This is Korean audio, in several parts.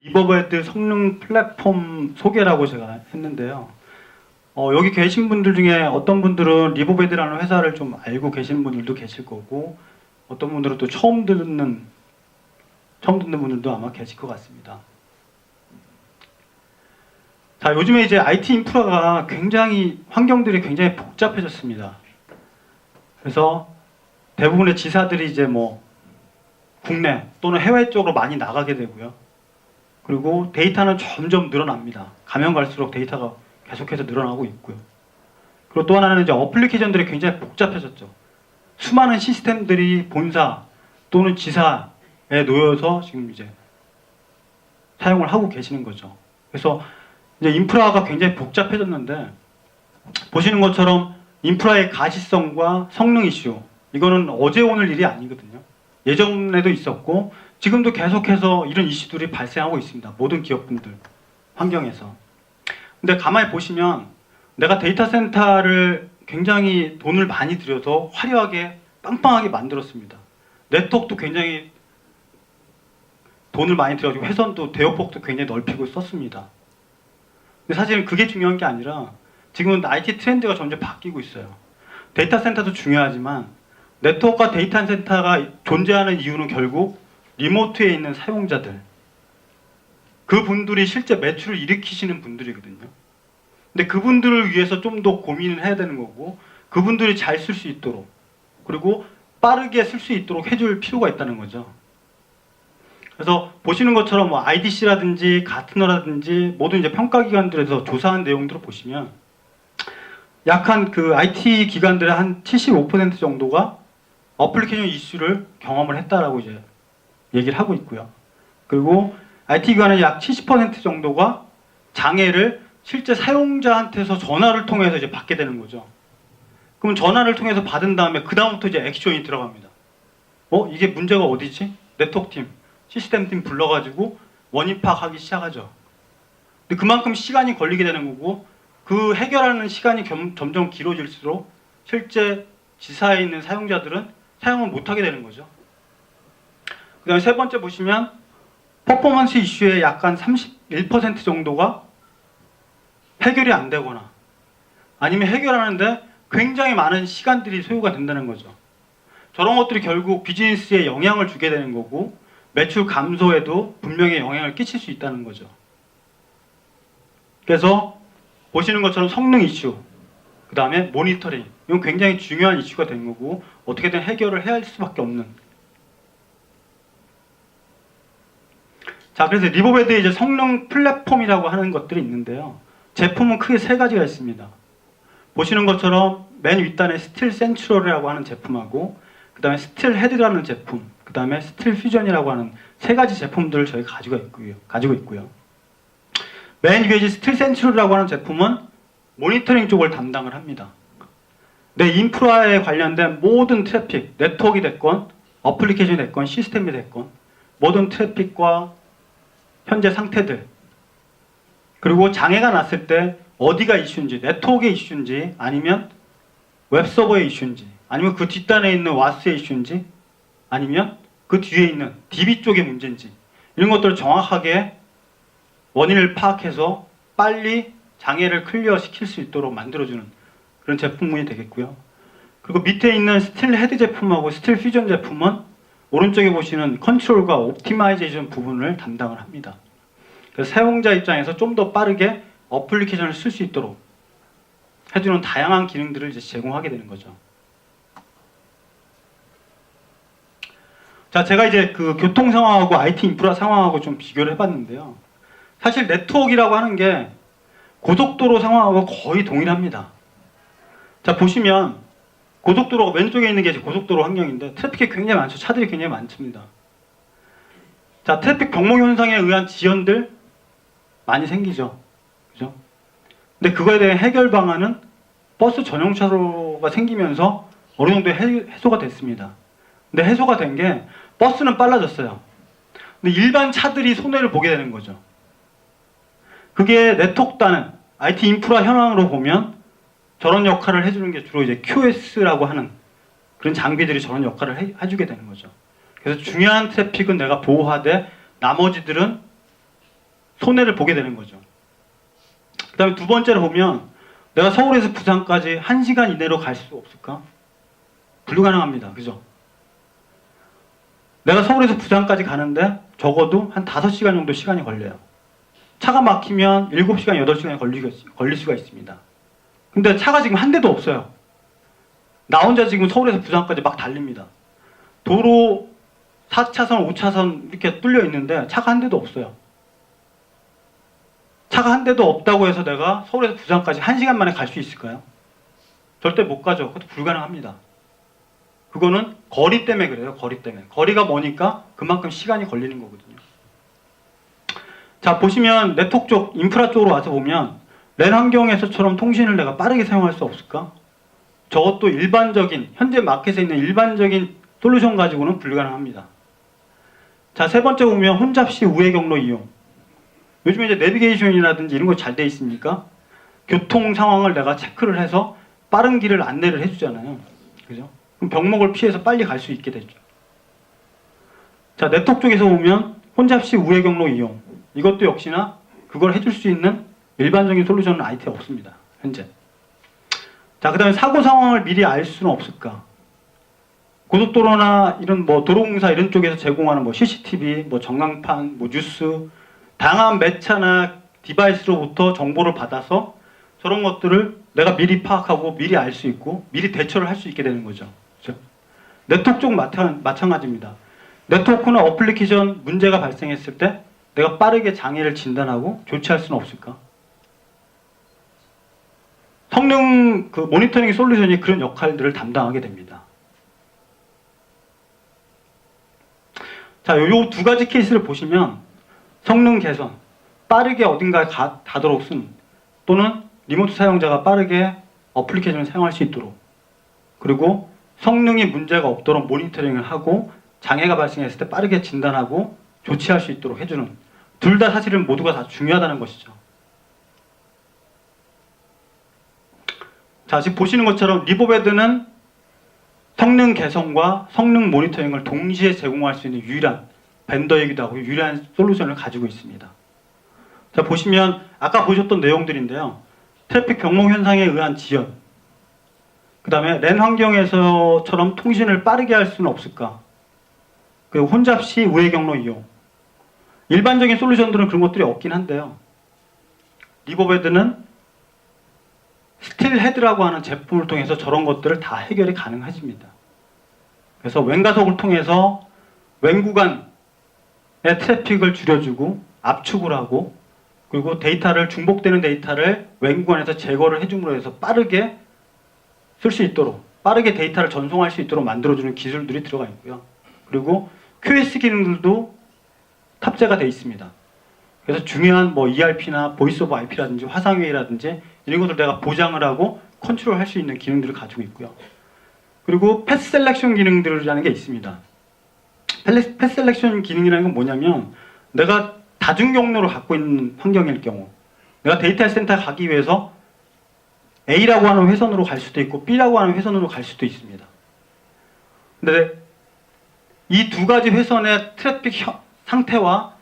리버베드 성능 플랫폼 소개라고 제가 했는데요. 여기 계신 분들 중에 어떤 분들은 리버베드라는 회사를 좀 알고 계신 분들도 계실 거고, 어떤 분들은 또 처음 듣는 분들도 아마 계실 것 같습니다. 자, 요즘에 이제 IT 인프라가 환경들이 굉장히 복잡해졌습니다. 그래서 대부분의 지사들이 이제 국내 또는 해외 쪽으로 많이 나가게 되고요. 그리고 데이터는 점점 늘어납니다. 가면 갈수록 데이터가 계속해서 늘어나고 있고요. 그리고 또 하나는 이제 어플리케이션들이 굉장히 복잡해졌죠. 수많은 시스템들이 본사 또는 지사에 놓여서 지금 이제 사용을 하고 계시는 거죠. 그래서 이제 인프라가 굉장히 복잡해졌는데, 보시는 것처럼 인프라의 가시성과 성능 이슈, 이거는 어제 오늘 일이 아니거든요. 예전에도 있었고 지금도 계속해서 이런 이슈들이 발생하고 있습니다. 모든 기업분들 환경에서. 근데 가만히 보시면 내가 데이터 센터를 굉장히 돈을 많이 들여서 화려하게 빵빵하게 만들었습니다. 네트워크도 굉장히 돈을 많이 들여가지고 회선도 대역폭도 굉장히 넓히고 썼습니다. 근데 사실은 그게 중요한 게 아니라 지금은 IT 트렌드가 점점 바뀌고 있어요. 데이터 센터도 중요하지만 네트워크와 데이터 센터가 존재하는 이유는 결국 리모트에 있는 사용자들, 그분들이 실제 매출을 일으키시는 분들이거든요. 근데 그분들을 위해서 좀 더 고민을 해야 되는 거고, 그분들이 잘 쓸 수 있도록, 그리고 빠르게 쓸 수 있도록 해줄 필요가 있다는 거죠. 그래서 보시는 것처럼 IDC라든지 가트너라든지 모든 이제 평가기관들에서 조사한 내용들을 보시면 약한 그 IT 기관들의 한 75% 정도가 어플리케이션 이슈를 경험을 했다라고 이제 얘기를 하고 있고요. 그리고 IT 기관의 약 70% 정도가 장애를 실제 사용자한테서 전화를 통해서 이제 받게 되는 거죠. 그럼 전화를 통해서 받은 다음에 그 다음부터 이제 액션이 들어갑니다. 이게 문제가 어디지? 네트워크 팀, 시스템 팀 불러가지고 원인 파악하기 시작하죠. 근데 그만큼 시간이 걸리게 되는 거고, 그 해결하는 시간이 점점 길어질수록 실제 지사에 있는 사용자들은 사용을 못하게 되는 거죠. 그 다음에 세 번째 보시면 퍼포먼스 이슈의 약간 31% 정도가 해결이 안 되거나 아니면 해결하는데 굉장히 많은 시간들이 소요가 된다는 거죠. 저런 것들이 결국 비즈니스에 영향을 주게 되는 거고, 매출 감소에도 분명히 영향을 끼칠 수 있다는 거죠. 그래서 보시는 것처럼 성능 이슈, 그 다음에 모니터링, 이건 굉장히 중요한 이슈가 된 거고 어떻게든 해결을 해야 할 수밖에 없는. 자, 그래서 리버베드의 이제 성능 플랫폼이라고 하는 것들이 있는데요. 제품은 크게 세 가지가 있습니다. 보시는 것처럼 맨 윗단에 스틸 센트럴이라고 하는 제품하고, 그 다음에 스틸 헤드라는 제품, 그 다음에 스틸 퓨전이라고 하는 세 가지 제품들을 저희가 가지고 있고요. 맨 위에 스틸 센트럴이라고 하는 제품은 모니터링 쪽을 담당을 합니다. 내 인프라에 관련된 모든 트래픽, 네트워크가 됐건 어플리케이션이 됐건 시스템이 됐건 모든 트래픽과 현재 상태들, 그리고 장애가 났을 때 어디가 이슈인지, 네트워크의 이슈인지 아니면 웹서버의 이슈인지 아니면 그 뒷단에 있는 와스의 이슈인지 아니면 그 뒤에 있는 DB 쪽의 문제인지, 이런 것들을 정확하게 원인을 파악해서 빨리 장애를 클리어 시킬 수 있도록 만들어주는 그런 제품군이 되겠고요. 그리고 밑에 있는 스틸 헤드 제품하고 스틸 퓨전 제품은 오른쪽에 보시는 컨트롤과 옵티마이제이션 부분을 담당을 합니다. 그래서 사용자 입장에서 좀 더 빠르게 어플리케이션을 쓸 수 있도록 해주는 다양한 기능들을 이제 제공하게 되는 거죠. 자, 제가 이제 그 교통 상황하고 IT 인프라 상황하고 좀 비교를 해봤는데요. 사실 네트워크라고 하는 게 고속도로 상황하고 거의 동일합니다. 자, 보시면 고속도로가 왼쪽에 있는 게 이제 고속도로 환경인데 트래픽이 굉장히 많죠. 차들이 굉장히 많습니다. 자, 트래픽 경보 현상에 의한 지연들 많이 생기죠. 그죠? 근데 그거에 대한 해결 방안은 버스 전용 차로가 생기면서 어느 정도 해소가 됐습니다. 근데 해소가 된 게 버스는 빨라졌어요. 근데 일반 차들이 손해를 보게 되는 거죠. 그게 네트워크단은 IT 인프라 현황으로 보면 저런 역할을 해주는 게 주로 이제 QS라고 하는 그런 장비들이 저런 역할을 해주게 되는 거죠. 그래서 중요한 트래픽은 내가 보호하되 나머지들은 손해를 보게 되는 거죠. 그 다음에 두 번째로 보면 내가 서울에서 부산까지 1시간 이내로 갈 수 없을까? 불가능합니다. 그죠? 내가 서울에서 부산까지 가는데 적어도 한 5시간 정도 시간이 걸려요. 차가 막히면 7시간, 8시간이 걸릴 수가 있습니다. 근데 차가 지금 한 대도 없어요. 나 혼자 지금 서울에서 부산까지 막 달립니다. 도로 4차선, 5차선 이렇게 뚫려 있는데 차가 한 대도 없어요. 차가 한 대도 없다고 해서 내가 서울에서 부산까지 1시간 만에 갈 수 있을까요? 절대 못 가죠. 그것도 불가능합니다. 그거는 거리 때문에 그래요. 거리 때문에. 거리가 머니까 그만큼 시간이 걸리는 거거든요. 자, 보시면 네트워크 쪽, 인프라 쪽으로 와서 보면 랜 환경에서처럼 통신을 내가 빠르게 사용할 수 없을까? 저것도 일반적인, 현재 마켓에 있는 일반적인 솔루션 가지고는 불가능합니다. 자, 세 번째 보면 혼잡시 우회 경로 이용. 요즘에 이제 내비게이션이라든지 이런 거 잘 돼 있으니까 교통 상황을 내가 체크를 해서 빠른 길을 안내를 해주잖아요. 그죠? 그럼 병목을 피해서 빨리 갈 수 있게 되죠. 자, 네트워크 쪽에서 보면 혼잡시 우회 경로 이용. 이것도 역시나 그걸 해줄 수 있는 일반적인 솔루션은 IT에 없습니다. 현재. 자, 그 다음에 사고 상황을 미리 알 수는 없을까? 고속도로나 이런 뭐 도로공사 이런 쪽에서 제공하는 뭐 CCTV, 뭐 전광판, 뭐 뉴스, 다양한 매체나 디바이스로부터 정보를 받아서 저런 것들을 내가 미리 파악하고 미리 알 수 있고 미리 대처를 할 수 있게 되는 거죠. 그렇죠? 네트워크 쪽 마찬가지입니다. 네트워크나 어플리케이션 문제가 발생했을 때 내가 빠르게 장애를 진단하고 조치할 수는 없을까? 성능 그 모니터링 솔루션이 그런 역할들을 담당하게 됩니다. 자, 요 두 가지 케이스를 보시면 성능 개선, 빠르게 어딘가에 가도록 쓴 또는 리모트 사용자가 빠르게 어플리케이션을 사용할 수 있도록 그리고 성능이 문제가 없도록 모니터링을 하고 장애가 발생했을 때 빠르게 진단하고 조치할 수 있도록 해주는 둘 다 사실은 모두가 다 중요하다는 것이죠. 자, 지금 보시는 것처럼 리버베드는 성능 개선과 성능 모니터링을 동시에 제공할 수 있는 유일한 벤더이기도 하고 유일한 솔루션을 가지고 있습니다. 자, 보시면 아까 보셨던 내용들인데요. 트래픽 경로 현상에 의한 지연, 그 다음에 랜 환경에서처럼 통신을 빠르게 할 수는 없을까? 그리고 혼잡시 우회 경로 이용. 일반적인 솔루션들은 그런 것들이 없긴 한데요. 리버베드는 스틸헤드라고 하는 제품을 통해서 저런 것들을 다 해결이 가능해집니다. 그래서 왼가속을 통해서 왼구간의 트래픽을 줄여주고 압축을 하고 그리고 데이터를 중복되는 데이터를 왼구간에서 제거를 해줌으로 해서 빠르게 쓸 수 있도록 빠르게 데이터를 전송할 수 있도록 만들어주는 기술들이 들어가 있고요. 그리고 QS 기능들도 탑재가 되어 있습니다. 그래서 중요한 뭐 ERP나 보이스 오브 IP라든지 화상회의라든지 이런 것들 내가 보장을 하고 컨트롤 할 수 있는 기능들을 가지고 있고요. 그리고 패스 셀렉션 기능들이라는 게 있습니다. 패스 셀렉션 기능이라는 건 뭐냐면 내가 다중 경로를 갖고 있는 환경일 경우 내가 데이터 센터에 가기 위해서 A라고 하는 회선으로 갈 수도 있고 B라고 하는 회선으로 갈 수도 있습니다. 근데 이 두 가지 회선의 트래픽 상태와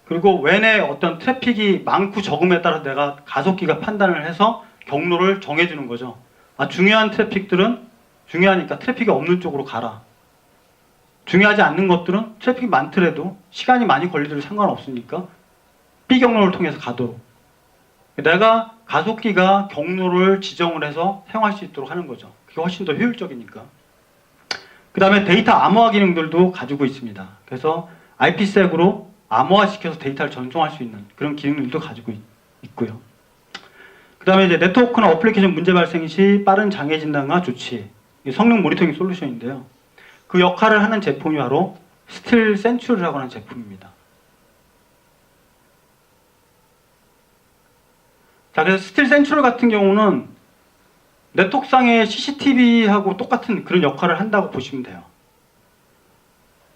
그리고 왼에 어떤 트래픽이 많고 적음에 따라 내가 가속기가 판단을 해서 경로를 정해주는 거죠. 아, 중요한 트래픽들은 중요하니까 트래픽이 없는 쪽으로 가라. 중요하지 않는 것들은 트래픽이 많더라도 시간이 많이 걸리더라도 상관없으니까 B 경로를 통해서 가도록. 내가 가속기가 경로를 지정을 해서 사용할 수 있도록 하는 거죠. 그게 훨씬 더 효율적이니까. 그 다음에 데이터 암호화 기능들도 가지고 있습니다. 그래서 IPsek으로 암호화시켜서 데이터를 전송할 수 있는 그런 기능들도 가지고 있고요. 그 다음에 이제 네트워크나 어플리케이션 문제 발생 시 빠른 장애 진단과 조치, 성능 모니터링 솔루션인데요. 그 역할을 하는 제품이 바로 스틸 센츄리라고 하는 제품입니다. 자, 그래서 스틸 센츄리 같은 경우는 네트워크상의 CCTV하고 똑같은 그런 역할을 한다고 보시면 돼요.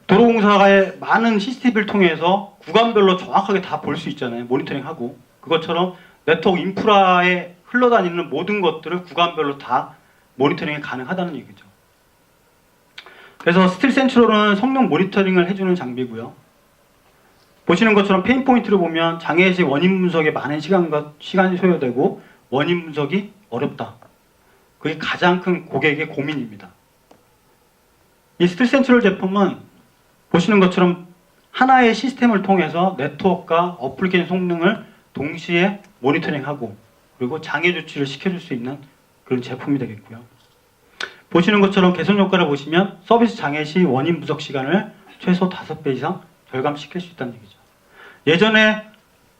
도로공사의 많은 CCTV를 통해서 구간별로 정확하게 다 볼 수 있잖아요. 모니터링하고. 그것처럼 네트워크 인프라에 흘러다니는 모든 것들을 구간별로 다 모니터링이 가능하다는 얘기죠. 그래서 스틸 센츄럴은 성능 모니터링을 해주는 장비고요. 보시는 것처럼 페인 포인트를 보면 장애시 원인 분석에 많은 시간이 소요되고 원인 분석이 어렵다. 그게 가장 큰 고객의 고민입니다. 이 스트레스 센트럴 제품은 보시는 것처럼 하나의 시스템을 통해서 네트워크와 어플리케이션 성능을 동시에 모니터링하고 그리고 장애 조치를 시켜줄 수 있는 그런 제품이 되겠고요. 보시는 것처럼 개선 효과를 보시면 서비스 장애 시 원인 분석 시간을 최소 5배 이상 절감시킬 수 있다는 얘기죠. 예전에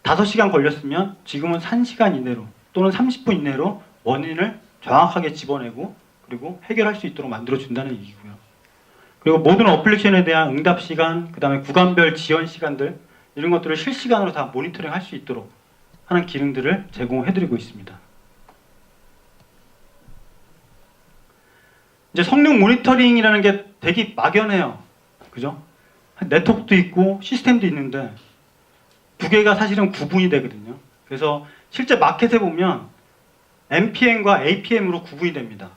5시간 걸렸으면 지금은 1시간 이내로 또는 30분 이내로 원인을 정확하게 집어내고 그리고 해결할 수 있도록 만들어준다는 얘기고요. 그리고 모든 어플리케이션에 대한 응답 시간, 그 다음에 구간별 지연 시간들 이런 것들을 실시간으로 다 모니터링 할 수 있도록 하는 기능들을 제공해드리고 있습니다. 이제 성능 모니터링이라는 게 되게 막연해요. 그죠? 네트워크도 있고 시스템도 있는데 두 개가 사실은 구분이 되거든요. 그래서 실제 마켓에 보면 NPM과 APM으로 구분이 됩니다.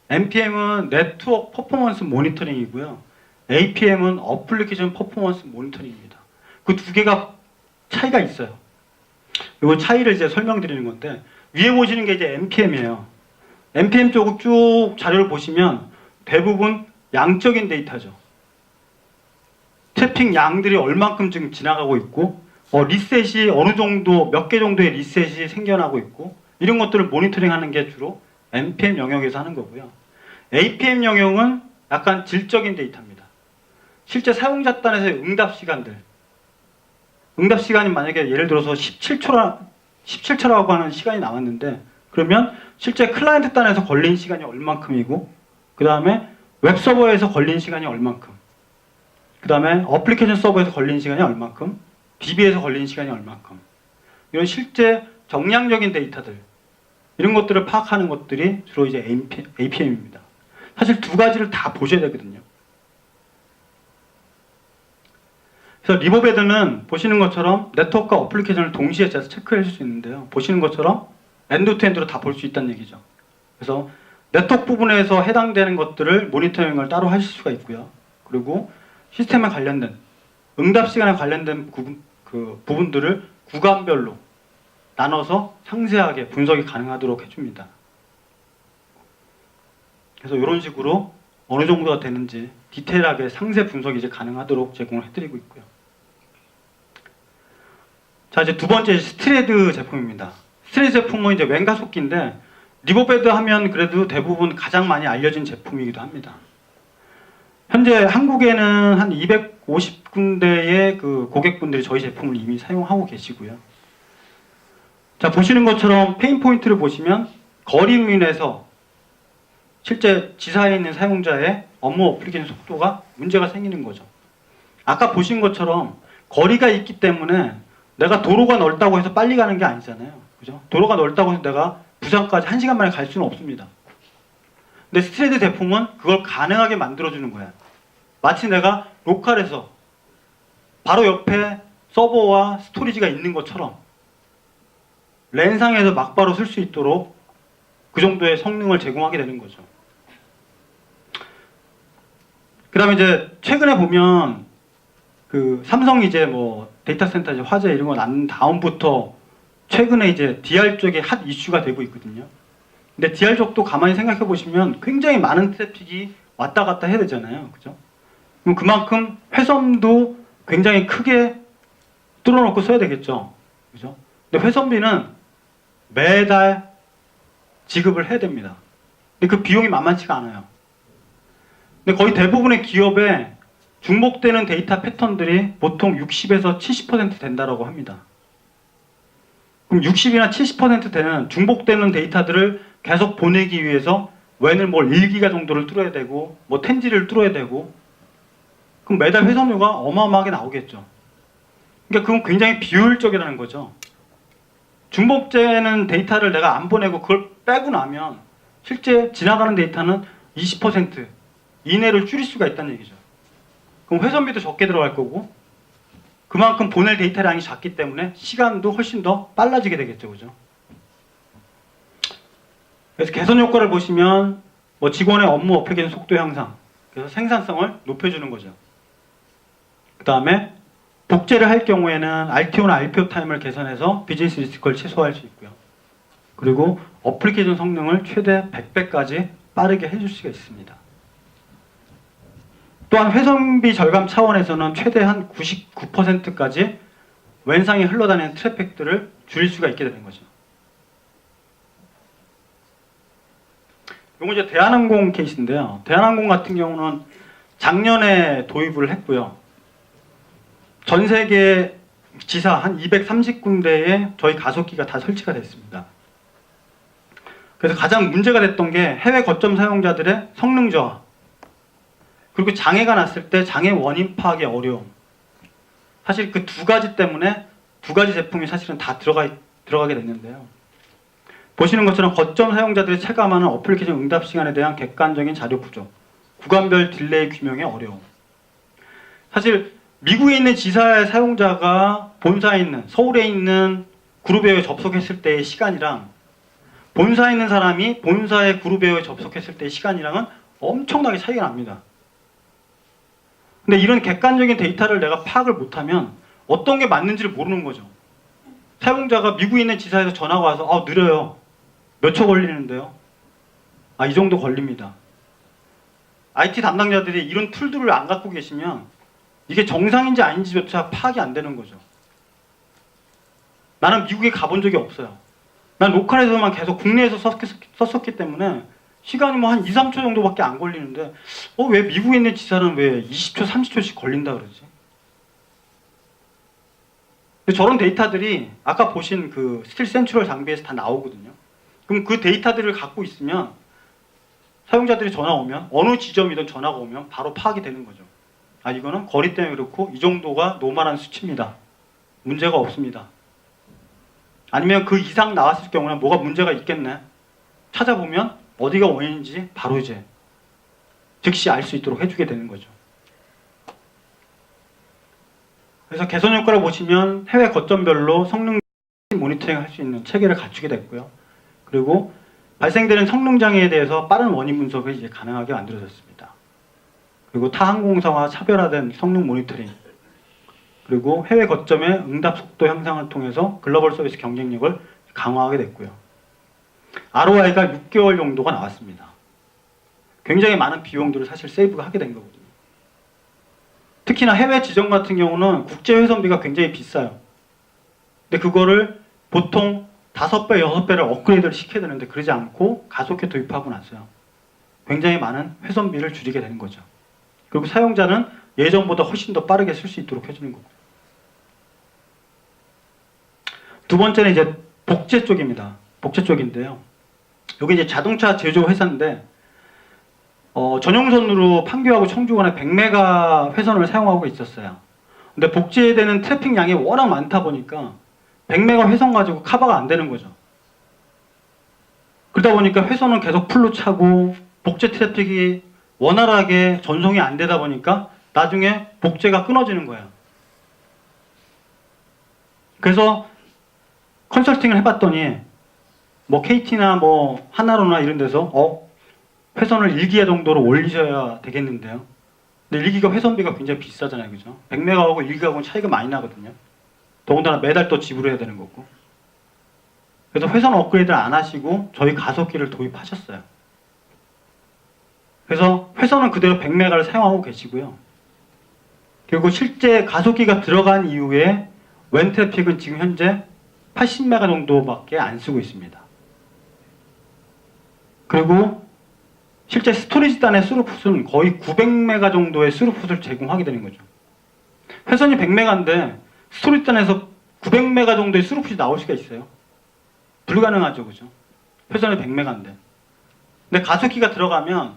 NPM은 네트워크 퍼포먼스 모니터링이고요. APM은 어플리케이션 퍼포먼스 모니터링입니다. 그 두 개가 차이가 있어요. 이 차이를 이제 설명드리는 건데 위에 보시는 게 이제 NPM이에요. NPM 쪽을 쭉 자료를 보시면 대부분 양적인 데이터죠. 트래픽 양들이 얼만큼 지금 지나가고 있고 리셋이 어느 정도 몇 개 정도의 리셋이 생겨나고 있고 이런 것들을 모니터링하는 게 주로 NPM 영역에서 하는 거고요. APM 영역은 약간 질적인 데이터입니다. 실제 사용자 단에서의 응답 시간들. 응답 시간이 만약에 예를 들어서 17초라고 하는 시간이 나왔는데 그러면 실제 클라이언트 단에서 걸린 시간이 얼만큼이고 그 다음에 웹서버에서 걸린 시간이 얼만큼 그 다음에 어플리케이션 서버에서 걸린 시간이 얼만큼 DB에서 걸린 시간이 얼만큼 이런 실제 정량적인 데이터들 이런 것들을 파악하는 것들이 주로 이제 APM입니다. 사실 두 가지를 다 보셔야 되거든요. 그래서 리버베드는 보시는 것처럼 네트워크와 어플리케이션을 동시에 체크할 수 있는데요. 보시는 것처럼 엔드 투 엔드로 다 볼 수 있다는 얘기죠. 그래서 네트워크 부분에서 해당되는 것들을 모니터링을 따로 하실 수가 있고요. 그리고 시스템에 관련된 응답 시간에 관련된 부분들을 구간별로 나눠서 상세하게 분석이 가능하도록 해줍니다. 그래서 이런 식으로 어느 정도가 되는지 디테일하게 상세 분석이 이제 가능하도록 제공을 해드리고 있고요. 자, 이제 두 번째 스트레드 제품입니다. 스트레드 제품은 이제 왼가속기인데 리버베드 하면 그래도 대부분 가장 많이 알려진 제품이기도 합니다. 현재 한국에는 한 250군데의 그 고객분들이 저희 제품을 이미 사용하고 계시고요. 자, 보시는 것처럼 페인 포인트를 보시면 거리로 인해서 실제 지사에 있는 사용자의 업무 어플리케이션 속도가 문제가 생기는 거죠. 아까 보신 것처럼 거리가 있기 때문에 내가 도로가 넓다고 해서 빨리 가는 게 아니잖아요. 그죠? 도로가 넓다고 해서 내가 부산까지 1시간 만에 갈 수는 없습니다. 근데 스트레드 제품은 그걸 가능하게 만들어주는 거야. 마치 내가 로컬에서 바로 옆에 서버와 스토리지가 있는 것처럼 랜상에서 막바로 쓸 수 있도록 그 정도의 성능을 제공하게 되는 거죠. 그 다음에 이제 최근에 보면 그 삼성이 이제 뭐 데이터 센터 이제 화재 이런 거 난 다음부터 최근에 이제 DR 쪽에 핫 이슈가 되고 있거든요. 근데 DR 쪽도 가만히 생각해 보시면 굉장히 많은 트래픽이 왔다 갔다 해야 되잖아요. 그죠? 그럼 그만큼 회선도 굉장히 크게 뚫어놓고 써야 되겠죠. 그죠? 근데 회선비는 매달 지급을 해야 됩니다. 근데 그 비용이 만만치가 않아요. 근데 거의 대부분의 기업에 중복되는 데이터 패턴들이 보통 60에서 70% 된다고 합니다. 그럼 60이나 70% 되는 중복되는 데이터들을 계속 보내기 위해서 웬을 뭘 1기가 정도를 뚫어야 되고 뭐 10G를 뚫어야 되고 그럼 매달 회선료가 어마어마하게 나오겠죠. 그러니까 그건 굉장히 비효율적이라는 거죠. 중복되는 데이터를 내가 안 보내고 그걸 빼고 나면 실제 지나가는 데이터는 20% 이내를 줄일 수가 있다는 얘기죠. 그럼 회선비도 적게 들어갈 거고 그만큼 보낼 데이터량이 작기 때문에 시간도 훨씬 더 빨라지게 되겠죠. 그죠? 그래서 개선 효과를 보시면 뭐 직원의 업무 어플리케이션 속도 향상, 그래서 생산성을 높여주는 거죠. 그 다음에 복제를 할 경우에는 RTO나 RPO 타임을 개선해서 비즈니스 리스크를 최소화할 수 있고요. 그리고 어플리케이션 성능을 최대 100배까지 빠르게 해줄 수가 있습니다. 또한 회선비 절감 차원에서는 최대한 99%까지 왼상에 흘러다니는 트래픽들을 줄일 수가 있게 되는 거죠. 이건 이제 대한항공 케이스인데요. 대한항공 같은 경우는 작년에 도입을 했고요. 전 세계 지사 한 230군데에 저희 가속기가 다 설치가 됐습니다. 그래서 가장 문제가 됐던 게 해외 거점 사용자들의 성능 저하, 그리고 장애가 났을 때 장애 원인 파악의 어려움. 사실 그 두 가지 때문에 두 가지 제품이 사실은 다 들어가게 됐는데요. 보시는 것처럼 거점 사용자들이 체감하는 어플리케이션 응답 시간에 대한 객관적인 자료 부족, 구간별 딜레이 규명의 어려움. 사실 미국에 있는 지사의 사용자가 본사에 있는, 서울에 있는 그룹웨어에 접속했을 때의 시간이랑 본사에 있는 사람이 본사의 그룹웨어에 접속했을 때의 시간이랑은 엄청나게 차이가 납니다. 근데 이런 객관적인 데이터를 내가 파악을 못하면 어떤 게 맞는지를 모르는 거죠. 사용자가 미국에 있는 지사에서 전화가 와서 느려요. 몇 초 걸리는데요. 이 정도 걸립니다. IT 담당자들이 이런 툴들을 안 갖고 계시면 이게 정상인지 아닌지조차 파악이 안 되는 거죠. 나는 미국에 가본 적이 없어요. 난 로컬에서만 계속 국내에서 썼었기 때문에 시간이 뭐 한 2, 3초 정도밖에 안 걸리는데 왜 미국에 있는 지사는 왜 20초, 30초씩 걸린다 그러지? 근데 저런 데이터들이 아까 보신 그 스틸 센트럴 장비에서 다 나오거든요. 그럼 그 데이터들을 갖고 있으면 사용자들이 전화 오면 어느 지점이든 전화가 오면 바로 파악이 되는 거죠. 이거는 거리 때문에 그렇고 이 정도가 노멀한 수치입니다. 문제가 없습니다. 아니면 그 이상 나왔을 경우는 뭐가 문제가 있겠네. 찾아보면 어디가 원인인지 바로 이제 즉시 알 수 있도록 해주게 되는 거죠. 그래서 개선 효과를 보시면 해외 거점별로 성능 모니터링 할 수 있는 체계를 갖추게 됐고요. 그리고 발생되는 성능 장애에 대해서 빠른 원인 분석이 이제 가능하게 만들어졌습니다. 그리고 타 항공사와 차별화된 성능 모니터링, 그리고 해외 거점의 응답 속도 향상을 통해서 글로벌 서비스 경쟁력을 강화하게 됐고요. ROI가 6개월 정도가 나왔습니다. 굉장히 많은 비용들을 사실 세이브가 하게 된 거거든요. 특히나 해외 지점 같은 경우는 국제 회선비가 굉장히 비싸요. 근데 그거를 보통 5배, 6배를 업그레이드를 시켜야 되는데 그러지 않고 가속해 도입하고 나서요. 굉장히 많은 회선비를 줄이게 되는 거죠. 그리고 사용자는 예전보다 훨씬 더 빠르게 쓸 수 있도록 해주는 거고. 두 번째는 이제 복제 쪽입니다. 복제 쪽인데요. 여기 이제 자동차 제조 회사인데 전용선으로 판교하고 청주간에 100메가 회선을 사용하고 있었어요. 근데 복제되는 트래픽 양이 워낙 많다 보니까 100메가 회선 가지고 커버가 안 되는 거죠. 그러다 보니까 회선은 계속 풀로 차고 복제 트래픽이 원활하게 전송이 안 되다 보니까 나중에 복제가 끊어지는 거예요. 그래서 컨설팅을 해봤더니 뭐 KT나 뭐 하나로나 이런 데서 회선을 1기가 정도로 올리셔야 되겠는데요. 근데 1기가 회선비가 굉장히 비싸잖아요. 그죠? 100메가하고 1기하고는 차이가 많이 나거든요. 더군다나 매달 또 지불해야 되는 거고. 그래서 회선 업그레이드를 안 하시고 저희 가속기를 도입하셨어요. 그래서 회선은 그대로 100메가를 사용하고 계시고요. 그리고 실제 가속기가 들어간 이후에 웬 트래픽은 지금 현재 80메가 정도밖에 안 쓰고 있습니다. 그리고 실제 스토리지 단의 스루풋은 거의 900메가 정도의 스루풋을 제공하게 되는 거죠. 회선이 100메가인데 스토리지 단에서 900메가 정도의 스루풋이 나올 수가 있어요. 불가능하죠, 그죠? 회선이 100메가인데. 근데 가속기가 들어가면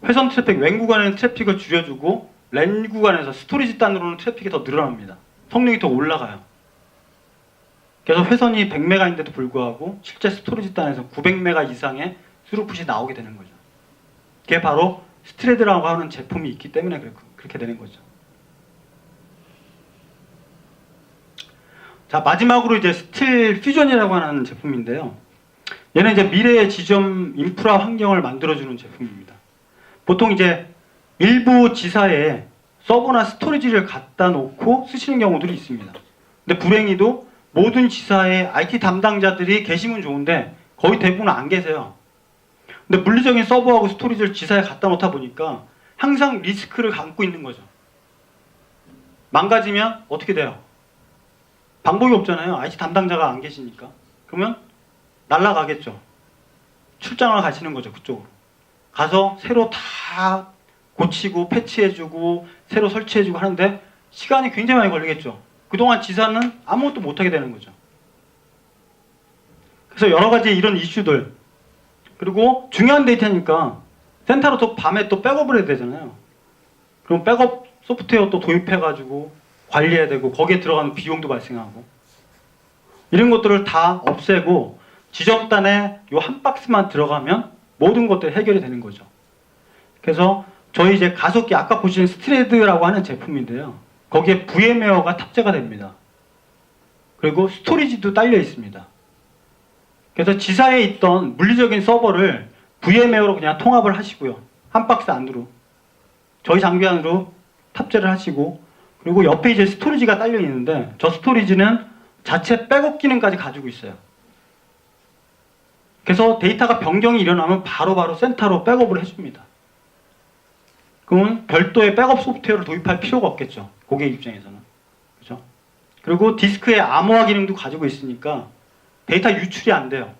회선 트래픽, 왼 구간에는 트래픽을 줄여주고 랜 구간에서 스토리지 단으로는 트래픽이 더 늘어납니다. 성능이 더 올라가요. 그래서 회선이 100메가인데도 불구하고 실제 스토리지 단에서 900메가 이상의 스루풋이 나오게 되는 거죠. 그게 바로 스트레드라고 하는 제품이 있기 때문에 그렇게 되는 거죠. 자, 마지막으로 이제 스틸 퓨전이라고 하는 제품인데요. 얘는 이제 미래의 지점 인프라 환경을 만들어주는 제품입니다. 보통 이제 일부 지사에 서버나 스토리지를 갖다 놓고 쓰시는 경우들이 있습니다. 근데 불행히도 모든 지사의 IT 담당자들이 계시면 좋은데 거의 대부분 안 계세요. 근데 물리적인 서버하고 스토리지를 지사에 갖다 놓다 보니까 항상 리스크를 감고 있는 거죠. 망가지면 어떻게 돼요? 방법이 없잖아요. IT 담당자가 안 계시니까. 그러면 날아가겠죠. 출장을 가시는 거죠. 그쪽으로. 가서 새로 다 고치고 패치해주고 새로 설치해주고 하는데 시간이 굉장히 많이 걸리겠죠. 그동안 지사는 아무것도 못하게 되는 거죠. 그래서 여러 가지 이런 이슈들, 그리고 중요한 데이터니까 센터로 또 밤에 또 백업을 해야 되잖아요. 그럼 백업 소프트웨어 또 도입해가지고 관리해야 되고 거기에 들어가는 비용도 발생하고 이런 것들을 다 없애고 지점단에 요 한 박스만 들어가면 모든 것들이 해결이 되는 거죠. 그래서 저희 이제 가속기 아까 보신 스트레드라고 하는 제품인데요. 거기에 VMware가 탑재가 됩니다. 그리고 스토리지도 딸려 있습니다. 그래서 지사에 있던 물리적인 서버를 VMware로 그냥 통합을 하시고요. 한 박스 안으로 저희 장비 안으로 탑재를 하시고, 그리고 옆에 이제 스토리지가 딸려 있는데 저 스토리지는 자체 백업 기능까지 가지고 있어요. 그래서 데이터가 변경이 일어나면 바로바로 센터로 백업을 해줍니다. 그러면 별도의 백업 소프트웨어를 도입할 필요가 없겠죠. 고객 입장에서는. 그죠? 그리고 디스크의 암호화 기능도 가지고 있으니까 데이터 유출이 안 돼요.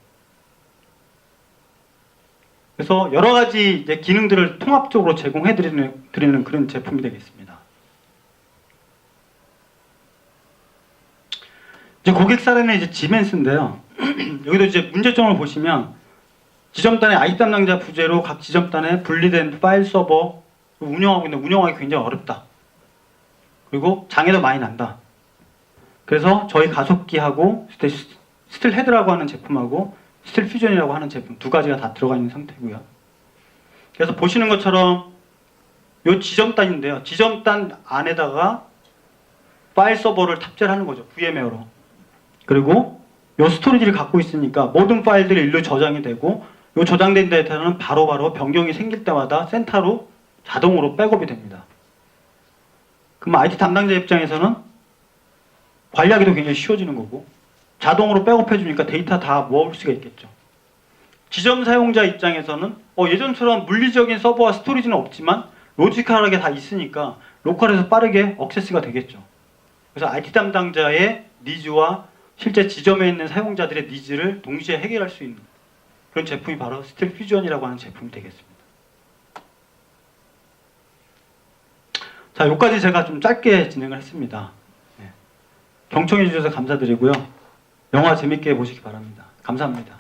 그래서 여러 가지 이제 기능들을 통합적으로 제공해 드리는 그런 제품이 되겠습니다. 이제 고객 사례는 이제 지멘스인데요. 여기도 이제 문제점을 보시면 지점단의 IT 담당자 부재로 각 지점단에 분리된 파일 서버 운영하고 있는데 운영하기 굉장히 어렵다. 그리고 장애도 많이 난다. 그래서 저희 가속기하고 스틸헤드라고 하는 제품하고 스틸퓨전이라고 하는 제품 두 가지가 다 들어가 있는 상태고요. 그래서 보시는 것처럼 이 지점단인데요. 지점단 안에다가 파일 서버를 탑재를 하는 거죠. VMware로. 그리고 이 스토리지를 갖고 있으니까 모든 파일들이 일로 저장이 되고 이 저장된 데이터는 바로바로 변경이 생길 때마다 센터로 자동으로 백업이 됩니다. 그럼 IT 담당자 입장에서는 관리하기도 굉장히 쉬워지는 거고 자동으로 백업해 주니까 데이터 다 모을 수가 있겠죠. 지점 사용자 입장에서는 예전처럼 물리적인 서버와 스토리지는 없지만 로지컬하게 다 있으니까 로컬에서 빠르게 액세스가 되겠죠. 그래서 IT 담당자의 니즈와 실제 지점에 있는 사용자들의 니즈를 동시에 해결할 수 있는 그런 제품이 바로 스틸퓨전이라고 하는 제품이 되겠습니다. 자, 여기까지 제가 좀 짧게 진행을 했습니다. 네. 경청해 주셔서 감사드리고요. 영화 재밌게 보시기 바랍니다. 감사합니다.